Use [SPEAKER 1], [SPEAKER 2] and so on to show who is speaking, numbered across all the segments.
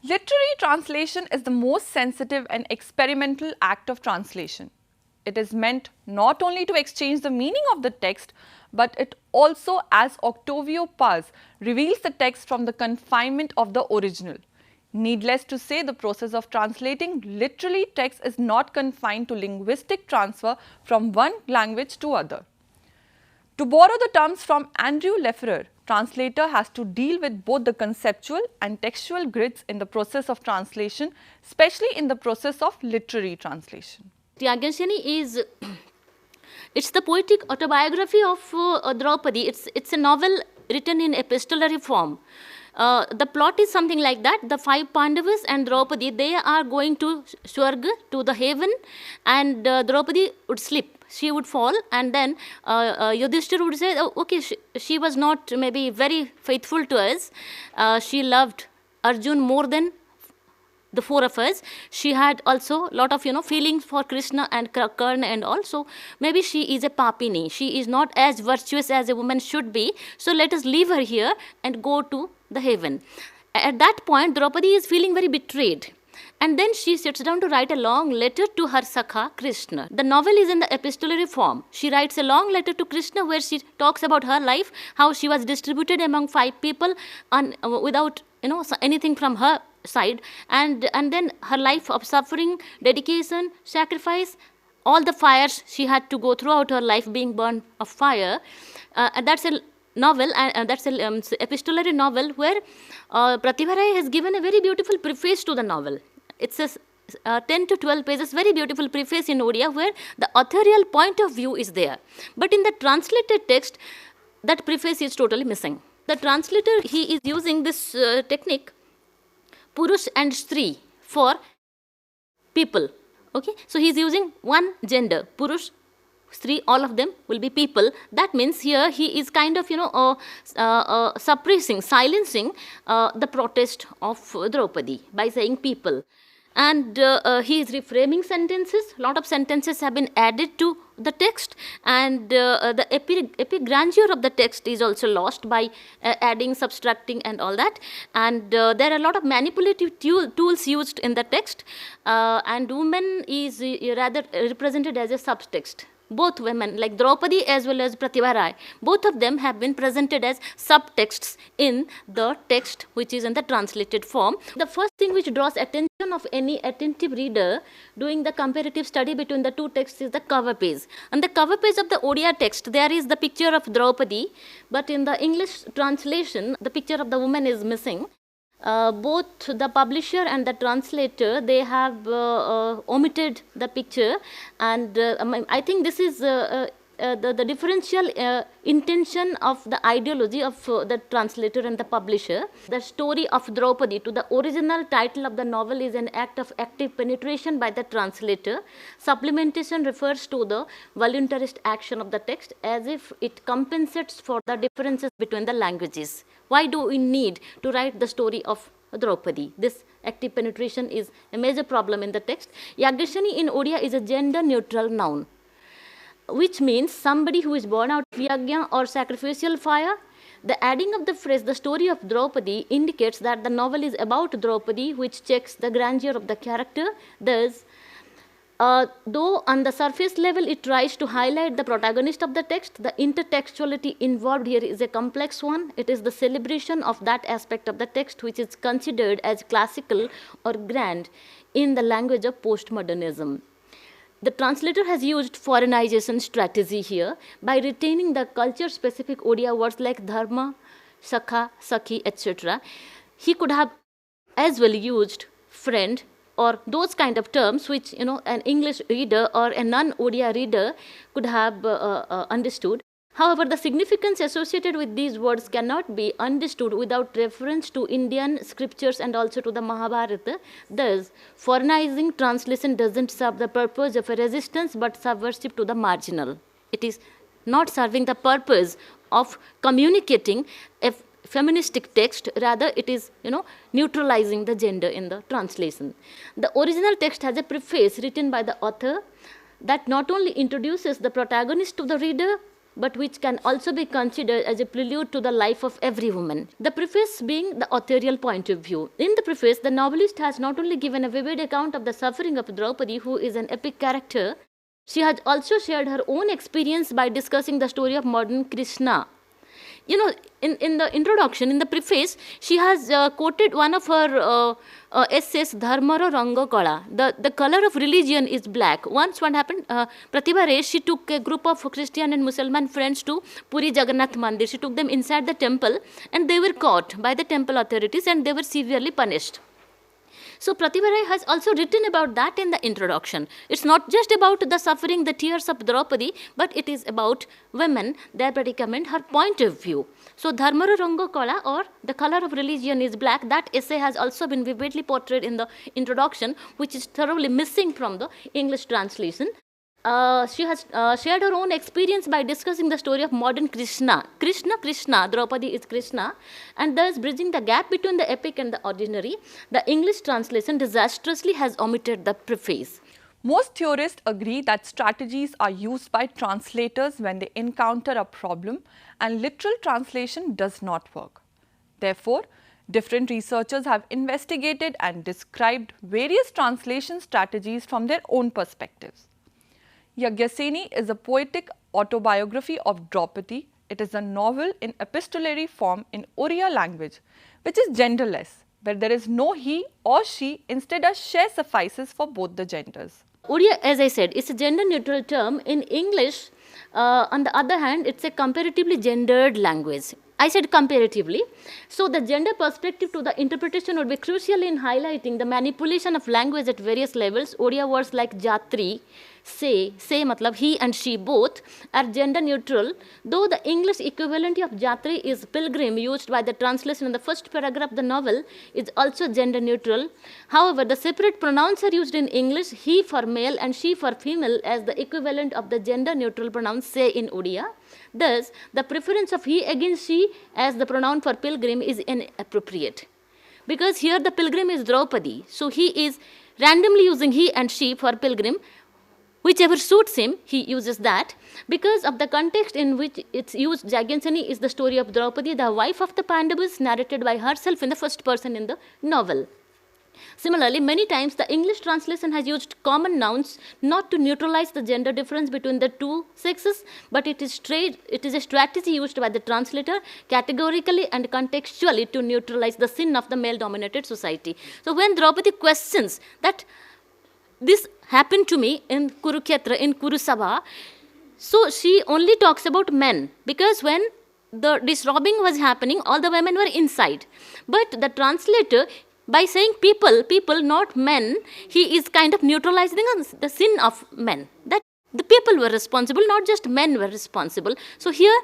[SPEAKER 1] Literary translation is the most sensitive and experimental act of translation. It is meant not only to exchange the meaning of the text, but it also, as Octavio Paz, reveals the text from the confinement of the original. Needless to say, the process of translating literary text is not confined to linguistic transfer from one language to other. To borrow the terms from Andrew Lefferer, translator has to deal with both the conceptual and textual grids in the process of translation, especially in the process of literary translation.
[SPEAKER 2] Yagyashini is it's the poetic autobiography of Draupadi. It's a novel written in epistolary form. The plot is something like that. The 5 Pandavas and Draupadi, they are going to Swarga, to the heaven, and Draupadi would slip. She would fall, and then Yudhishthira would say, oh, okay, she was not maybe very faithful to us. She loved Arjun more than the 4 of us. She had also a lot of feelings for Krishna and Karna and all. So maybe she is a papini. She is not as virtuous as a woman should be. So let us leave her here and go to the heaven. At that point, Draupadi is feeling very betrayed. And then she sits down to write a long letter to her Sakha, Krishna. The novel is in the epistolary form. She writes a long letter to Krishna where she talks about her life, how she was distributed among 5 people without anything from her side, and then her life of suffering, dedication, sacrifice, all the fires she had to go throughout her life being burned of fire. And that's a novel, and that's an epistolary novel where Pratibha Rai has given a very beautiful preface to the novel. It's a 10 to 12 pages, very beautiful preface in Odia where the authorial point of view is there. But in the translated text, that preface is totally missing. The translator, he is using this technique, Purush and Stri, for people. Okay, so he is using one gender, Purush, Stri, all of them will be people. That means here he is kind of suppressing, silencing the protest of Draupadi by saying people. And he is reframing sentences. A lot of sentences have been added to the text, and the epigrandeur of the text is also lost by adding, subtracting and all that. And there are a lot of manipulative tools used in the text, and woman is rather represented as a subtext. Both women, like Draupadi as well as Pratibha Rai, both of them have been presented as subtexts in the text which is in the translated form. The first thing which draws attention of any attentive reader doing the comparative study between the two texts is the cover page. On the cover page of the Odia text, there is the picture of Draupadi, but in the English translation, the picture of the woman is missing. Both the publisher and the translator, they have omitted the picture, and I think this is the differential intention of the ideology of the translator and the publisher. The story of Draupadi to the original title of the novel is an act of active penetration by the translator. Supplementation refers to the voluntarist action of the text as if it compensates for the differences between the languages. Why do we need to write the story of Draupadi? This active penetration is a major problem in the text. Yagyashini in Odia is a gender neutral noun, which means somebody who is born out of yagya or sacrificial fire. The adding of the phrase, the story of Draupadi, indicates that the novel is about Draupadi, which checks the grandeur of the character. Thus, though on the surface level it tries to highlight the protagonist of the text, the intertextuality involved here is a complex one. It is the celebration of that aspect of the text which is considered as classical or grand in the language of postmodernism. The translator has used foreignization strategy here by retaining the culture-specific Odia words like dharma, sakha, sakhi, etc. He could have as well used friend or those kind of terms which an English reader or a non-Odia reader could have understood. However, the significance associated with these words cannot be understood without reference to Indian scriptures and also to the Mahabharata. Thus, foreignizing translation doesn't serve the purpose of a resistance but subversive to the marginal. It is not serving the purpose of communicating a feministic text, rather it is neutralizing the gender in the translation. The original text has a preface written by the author that not only introduces the protagonist to the reader, but which can also be considered as a prelude to the life of every woman. The preface being the authorial point of view. In the preface, the novelist has not only given a vivid account of the suffering of Draupadi, who is an epic character, she has also shared her own experience by discussing the story of modern Krishna. You know, in the introduction, in the preface, she has quoted one of her essays, Dharmara Ranga Kala. The color of religion is black. Once what happened, Pratibha Ray, she took a group of Christian and Muslim friends to Puri Jagannath Mandir. She took them inside the temple and they were caught by the temple authorities and they were severely punished. So Pratibha Ray has also written about that in the introduction. It's not just about the suffering, the tears of Draupadi, but it is about women, their predicament, her point of view. So Dharmara Ranga Kala, or the color of religion is black, that essay has also been vividly portrayed in the introduction, which is thoroughly missing from the English translation. She has shared her own experience by discussing the story of modern Krishna. Krishna, Draupadi is Krishna, and thus bridging the gap between the epic and the ordinary. The English translation disastrously has omitted the preface.
[SPEAKER 1] Most theorists agree that strategies are used by translators when they encounter a problem and literal translation does not work. Therefore, different researchers have investigated and described various translation strategies from their own perspectives. Yagyaseni is a poetic autobiography of Draupadi. It is a novel in epistolary form in Oriya language, which is genderless, where there is no he or she, instead a she suffices for both the genders.
[SPEAKER 2] Oriya, as I said, is a gender neutral term. In English, on the other hand, it's a comparatively gendered language. I said comparatively. So the gender perspective to the interpretation would be crucial in highlighting the manipulation of language at various levels. Oriya words like jatri, say matlab he and she both are gender neutral, though the English equivalent of jatri is pilgrim, used by the translation in the first paragraph of the novel, is also gender neutral. However, the separate pronouns are used in English, he for male and she for female, as the equivalent of the gender neutral pronoun say in Odia. Thus, the preference of he against she as the pronoun for pilgrim is inappropriate, because here the pilgrim is Draupadi, so he is randomly using he and she for pilgrim. Whichever suits him, he uses that. Because of the context in which it's used, Yagyaseni is the story of Draupadi, the wife of the Pandavas, narrated by herself in the first person in the novel. Similarly, many times the English translation has used common nouns not to neutralize the gender difference between the two sexes, but it is a strategy used by the translator categorically and contextually to neutralize the sin of the male-dominated society. So when Draupadi questions that this happened to me in Kurukshetra, in Kurusabha, so she only talks about men, because when the disrobing was happening, all the women were inside. But the translator, by saying people, not men, he is kind of neutralizing the sin of men. That the people were responsible, not just men were responsible. So here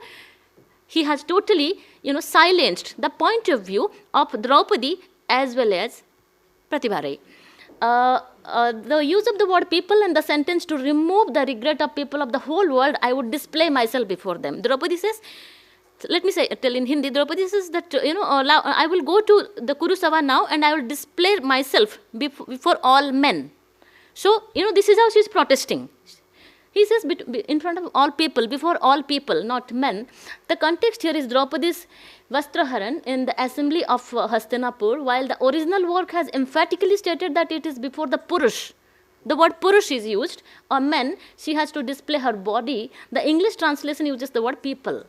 [SPEAKER 2] he has totally, silenced the point of view of Draupadi as well as Pratibha Ray. The use of the word people in the sentence to remove the regret of people of the whole world, I would display myself before them. Draupadi says, let me tell in Hindi, Draupadi says that, I will go to the Kurusava now and I will display myself before all men. So, this is how she is protesting. He says in front of all people, before all people, not men. The context here is Draupadi's Vastraharan in the assembly of Hastinapur, while the original work has emphatically stated that it is before the Purush. The word Purush is used, or men, she has to display her body. The English translation uses the word people.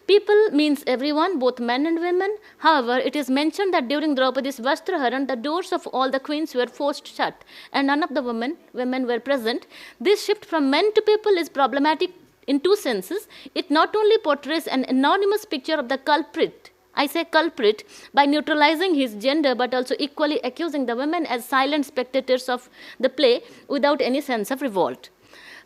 [SPEAKER 2] People means everyone, both men and women. However, it is mentioned that during Draupadi's Vastraharan, the doors of all the queens were forced shut and none of the women were present. This shift from men to people is problematic in two senses. It not only portrays an anonymous picture of the culprit, I say culprit, by neutralizing his gender, but also equally accusing the women as silent spectators of the play without any sense of revolt.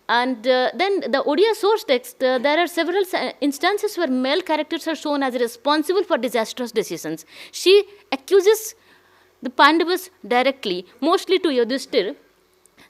[SPEAKER 2] And then the Odia source text, there are several instances where male characters are shown as responsible for disastrous decisions. She accuses the Pandavas directly, mostly to Yudhishthir.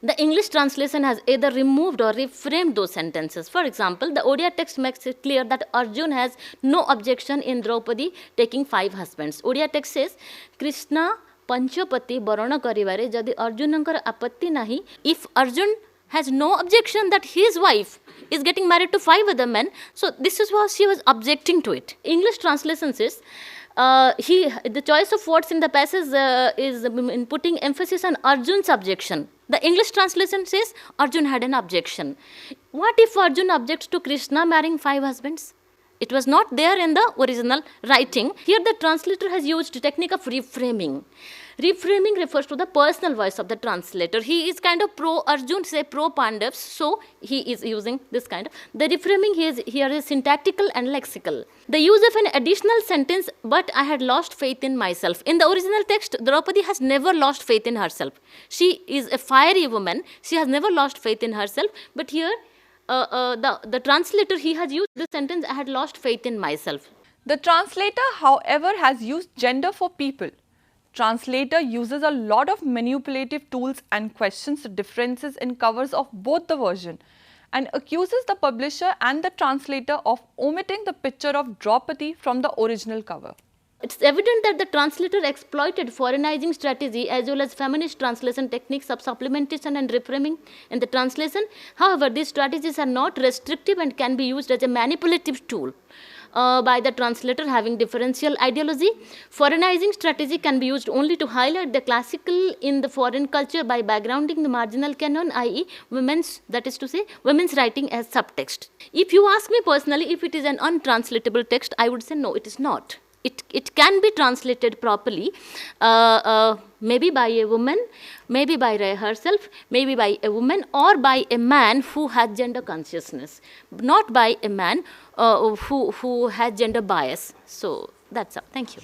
[SPEAKER 2] The English translation has either removed or reframed those sentences. For example, the Odia text makes it clear that Arjun has no objection in Draupadi taking 5 husbands. Odia text says, Krishna Panchapati Barana Karivare Jadi Arjunankar Apatti Nahi. If Arjun has no objection that his wife is getting married to 5 other men. So this is what she was objecting to it. English translation says, the choice of words in the passage is in putting emphasis on Arjun's objection. The English translation says Arjun had an objection. What if Arjun objects to Krishna marrying 5 husbands? It was not there in the original writing. Here the translator has used the technique of reframing. Reframing refers to the personal voice of the translator. He is kind of pro-Arjun, say pro-Pandavas, so he is using this kind of. The reframing here is syntactical and lexical. The use of an additional sentence, but I had lost faith in myself. In the original text, Draupadi has never lost faith in herself. She is a fiery woman. She has never lost faith in herself. But here, the translator, he has used the sentence, I had lost faith in myself.
[SPEAKER 1] The translator, however, has used gender for people. Translator uses a lot of manipulative tools and questions the differences in covers of both the version and accuses the publisher and the translator of omitting the picture of Draupadi from the original cover.
[SPEAKER 2] It's evident that the translator exploited foreignizing strategy as well as feminist translation techniques of supplementation and reframing in the translation. However, these strategies are not restrictive and can be used as a manipulative tool by the translator having differential ideology. Foreignizing strategy can be used only to highlight the classical in the foreign culture by backgrounding the marginal canon, i.e. women's writing as subtext. If you ask me personally if it is an untranslatable text, I would say no, it is not. It can be translated properly, maybe by a woman, maybe by herself, maybe by a woman or by a man who has gender consciousness, not by a man who has gender bias. So that's all. Thank you.